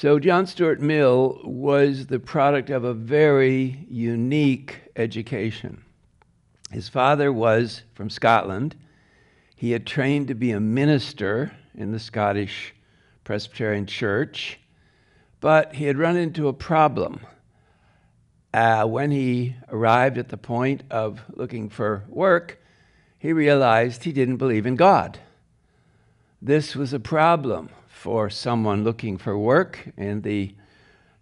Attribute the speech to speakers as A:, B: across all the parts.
A: So John Stuart Mill was the product of a very unique education. His father was from Scotland. He had trained to be a minister in the Scottish Presbyterian Church, but he had run into a problem. When he arrived at the point of looking for work, he realized he didn't believe in God. This was a problem for someone looking for work in the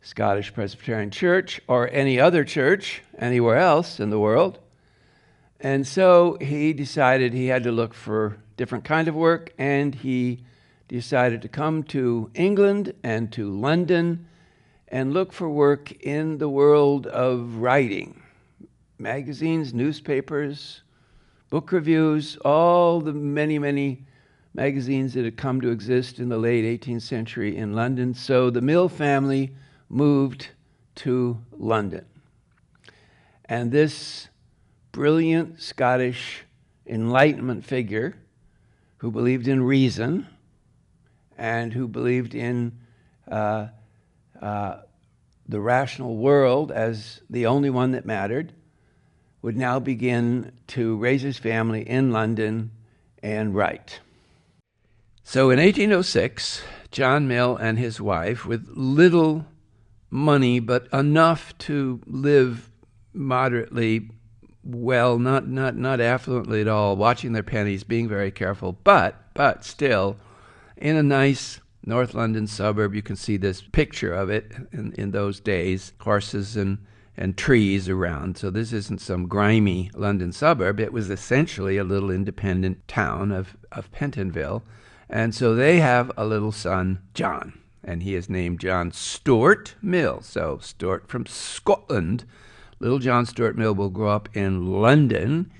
A: Scottish Presbyterian Church or any other church anywhere else in the world. And so he decided he had to look for different kind of work, and he decided to come to England and to London and look for work in the world of writing. Magazines, newspapers, book reviews, all the many magazines that had come to exist in the late 18th century in London. So the Mill family moved to London. And this brilliant Scottish Enlightenment figure who believed in reason and who believed in the rational world as the only one that mattered would now begin to raise his family in London and write. So in 1806, John Mill and his wife, with little money but enough to live moderately well, not affluently at all, watching their pennies, being very careful, but still in a nice North London suburb. You can see this picture of it in those days, horses and trees around. So this isn't some grimy London suburb. It was essentially a little independent town of Pentonville. And so they have a little son, John, and he is named John Stuart Mill. So Stuart from Scotland. Little John Stuart Mill will grow up in London,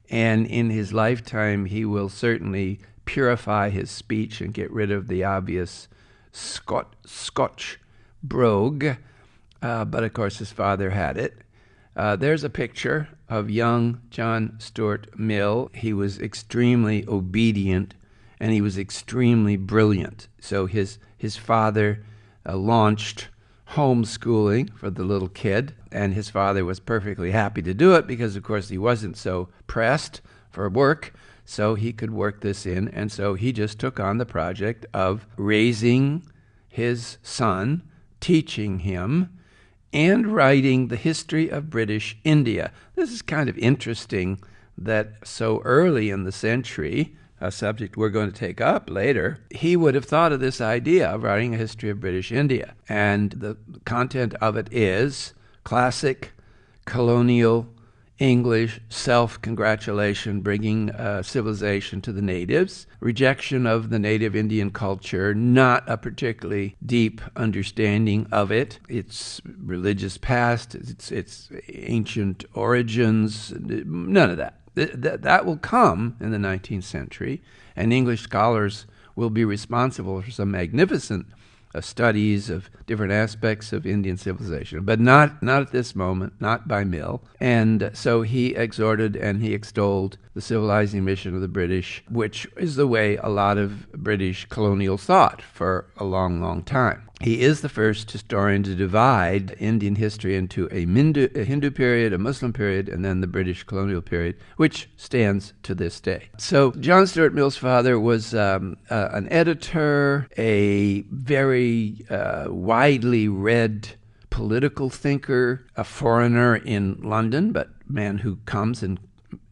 A: and in his lifetime he will certainly purify his speech and get rid of the obvious Scotch brogue. But of course his father had it. There's a picture of young John Stuart Mill. He was extremely obedient and he was extremely brilliant. So his father launched homeschooling for the little kid, and his father was perfectly happy to do it because, of course, he wasn't so pressed for work, so he could work this in. And so he just took on the project of raising his son, teaching him, and writing the history of British India. This is kind of interesting that so early in the century, a subject we're going to take up later, he would have thought of this idea of writing a history of British India. And the content of it is classic colonial English self-congratulation, bringing civilization to the natives, rejection of the native Indian culture, not a particularly deep understanding of it, its religious past, its ancient origins, none of that. That will come in the 19th century, and English scholars will be responsible for some magnificent studies of different aspects of Indian civilization, but not at this moment, not by Mill. And so he exhorted and he extolled the civilizing mission of the British, which is the way a lot of British colonial thought for a long time. He is the first historian to divide Indian history into a Hindu period, a Muslim period, and then the British colonial period, which stands to this day. So John Stuart Mill's father was an editor, a very widely read political thinker, a foreigner in London, but man who comes and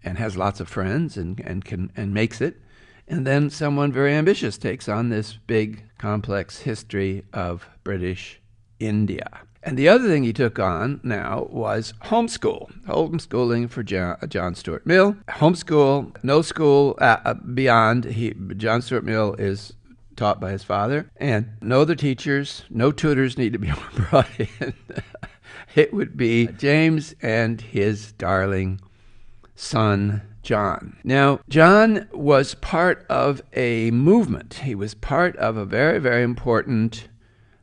A: has lots of friends and makes it. And then someone very ambitious takes on this big, complex history of British India. And the other thing he took on now was homeschooling for John Stuart Mill. Homeschool, no school beyond. John Stuart Mill is taught by his father, and no other teachers, no tutors need to be brought in. It would be James and his darling son, John. Now, John was part of a movement. He was part of a very, very important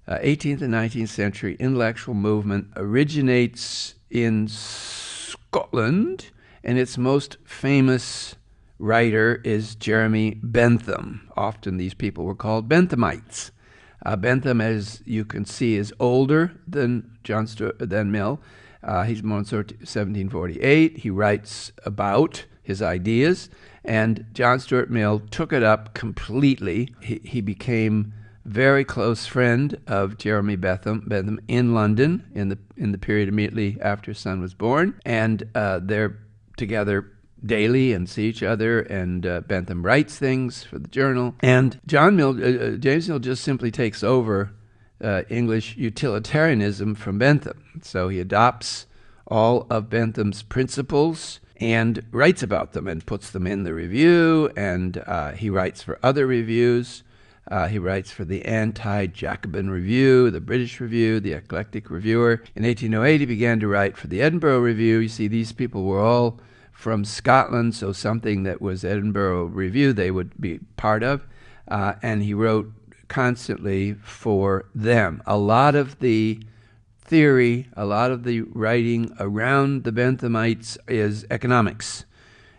A: 18th and 19th century intellectual movement. Originates in Scotland, and its most famous writer is Jeremy Bentham. Often these people were called Benthamites. Bentham, as you can see, is older than Mill. He's born in 1748. He writes about his ideas, and John Stuart Mill took it up completely. He became very close friend of Jeremy Bentham in London in the period immediately after his son was born, and they're together daily and see each other, and Bentham writes things for the journal, and James Mill just simply takes over English utilitarianism from Bentham. So he adopts all of Bentham's principles and writes about them and puts them in the review, and he writes for other reviews. He writes for the Anti-Jacobin Review, the British Review, the Eclectic Reviewer. In 1808, he began to write for the Edinburgh Review. You see, these people were all from Scotland, so something that was Edinburgh Review they would be part of, and he wrote constantly for them. A lot of the theory, a lot of the writing around the Benthamites is economics,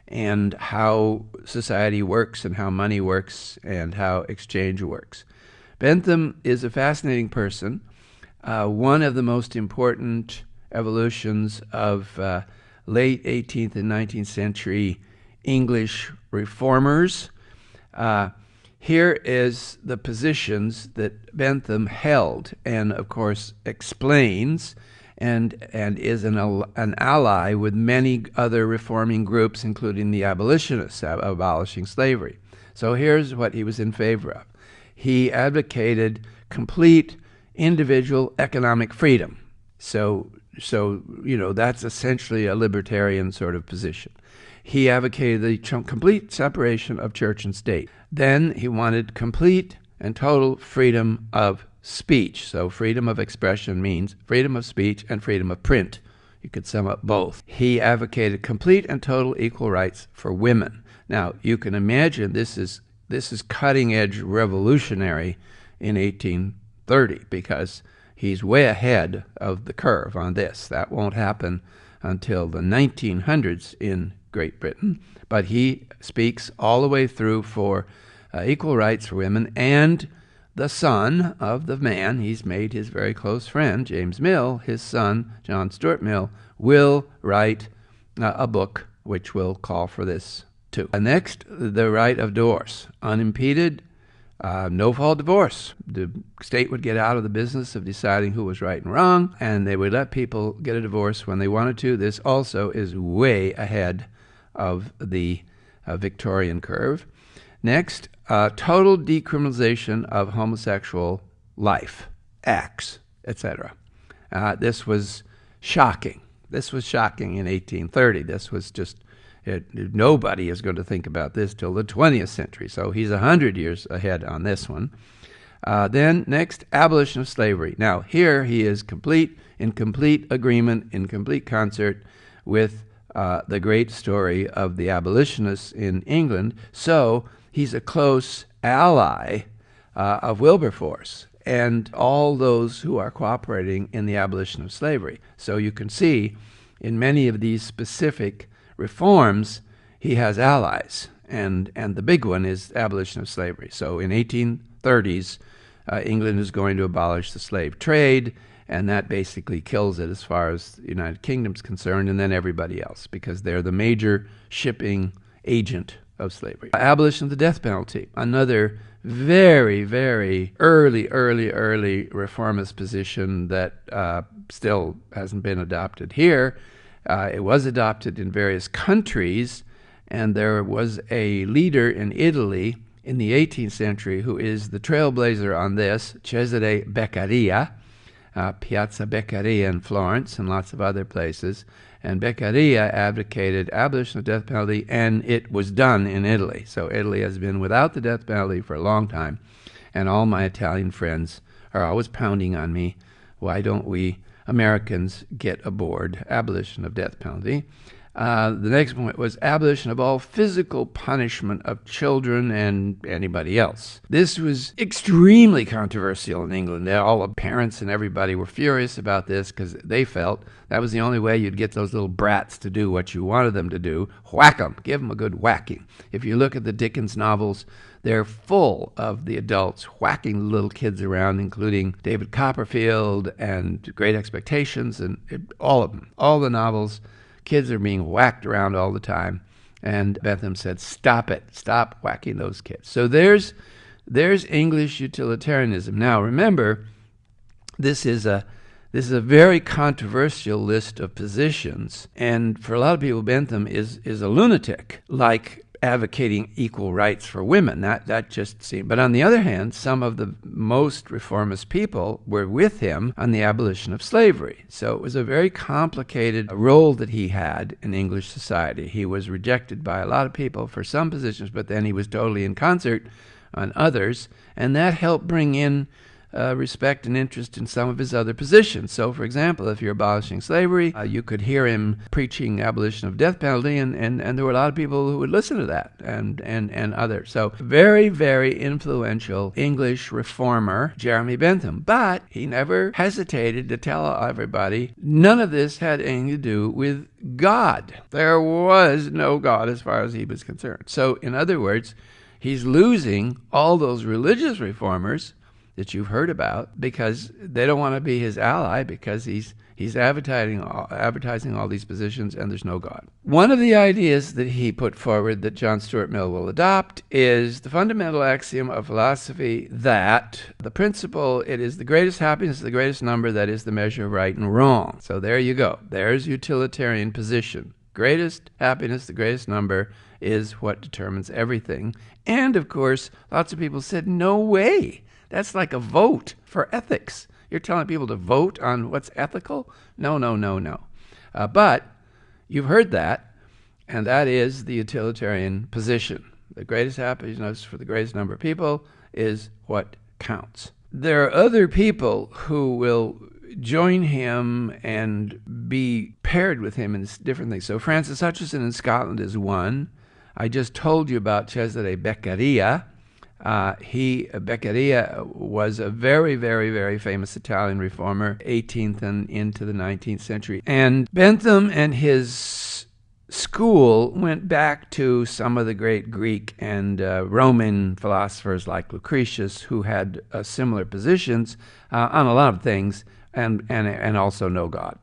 A: and how society works and how money works and how exchange works. Bentham is a fascinating person, one of the most important evolutions of late 18th and 19th century English reformers. Here is the positions that Bentham held and, of course, explains and is an ally with many other reforming groups, including the abolitionists abolishing slavery. So here's what he was in favor of. He advocated complete individual economic freedom. So that's essentially a libertarian sort of position. He advocated the complete separation of church and state. Then he wanted complete and total freedom of speech. So freedom of expression means freedom of speech and freedom of print. You could sum up both. He advocated complete and total equal rights for women. Now, you can imagine this is cutting edge revolutionary in 1830, because he's way ahead of the curve on this. That won't happen until the 1900s in Great Britain, but he speaks all the way through for equal rights for women, and the son of the man he's made his very close friend, James Mill, his son, John Stuart Mill, will write a book which will call for this too. Next, the right of divorce. Unimpeded, no-fault divorce. The state would get out of the business of deciding who was right and wrong, and they would let people get a divorce when they wanted to. This also is way ahead of the Victorian curve. Next, total decriminalization of homosexual life, acts, etc. This was shocking. This was shocking in 1830. This was just, nobody is going to think about this till the 20th century. So he's 100 years ahead on this one. Then next, abolition of slavery. Now here he is in complete agreement, in complete concert with the great story of the abolitionists in England. So he's a close ally of Wilberforce and all those who are cooperating in the abolition of slavery. So you can see in many of these specific reforms, he has allies, and the big one is abolition of slavery. So in 1830s, England is going to abolish the slave trade, and that basically kills it as far as the United Kingdom's concerned, and then everybody else, because they're the major shipping agent of slavery. Abolition of the death penalty, another very, very early reformist position that still hasn't been adopted here. It was adopted in various countries, and there was a leader in Italy in the 18th century who is the trailblazer on this, Cesare Beccaria, Piazza Beccaria in Florence and lots of other places. And Beccaria advocated abolition of the death penalty, and it was done in Italy. So Italy has been without the death penalty for a long time, and all my Italian friends are always pounding on me, why don't we Americans get aboard abolition of death penalty? The next point was abolition of all physical punishment of children and anybody else. This was extremely controversial in England. All the parents and everybody were furious about this because they felt that was the only way you'd get those little brats to do what you wanted them to do. Whack them. Give them a good whacking. If you look at the Dickens novels, they're full of the adults whacking the little kids around, including David Copperfield and Great Expectations, and all of them. All the novels, kids are being whacked around all the time. And Bentham said, stop it. Stop whacking those kids. So there's English utilitarianism. Now, remember, this is a very controversial list of positions. And for a lot of people, Bentham is a lunatic, like advocating equal rights for women. That just seemed. But on the other hand, some of the most reformist people were with him on the abolition of slavery. So it was a very complicated role that he had in English society. He was rejected by a lot of people for some positions, but then he was totally in concert on others, and that helped bring in respect and interest in some of his other positions. So, for example, if you're abolishing slavery, you could hear him preaching abolition of death penalty, and there were a lot of people who would listen to that, and others. So, very, very influential English reformer, Jeremy Bentham. But he never hesitated to tell everybody none of this had anything to do with God. There was no God as far as he was concerned. So, in other words, he's losing all those religious reformers that you've heard about because they don't want to be his ally because he's advertising all these positions and there's no God. One of the ideas that he put forward that John Stuart Mill will adopt is the fundamental axiom of philosophy that the principle, it is the greatest happiness, the greatest number, that is the measure of right and wrong. So there you go. There's utilitarian position. Greatest happiness, the greatest number is what determines everything. And of course, lots of people said, no way. That's like a vote for ethics. You're telling people to vote on what's ethical? No. But you've heard that, and that is the utilitarian position. The greatest happiness for the greatest number of people is what counts. There are other people who will join him and be paired with him in different things. So Francis Hutcheson in Scotland is one. I just told you about Cesare Beccaria. Beccaria was a very, very, very famous Italian reformer, 18th and into the 19th century. And Bentham and his school went back to some of the great Greek and Roman philosophers like Lucretius, who had similar positions on a lot of things, and also no God.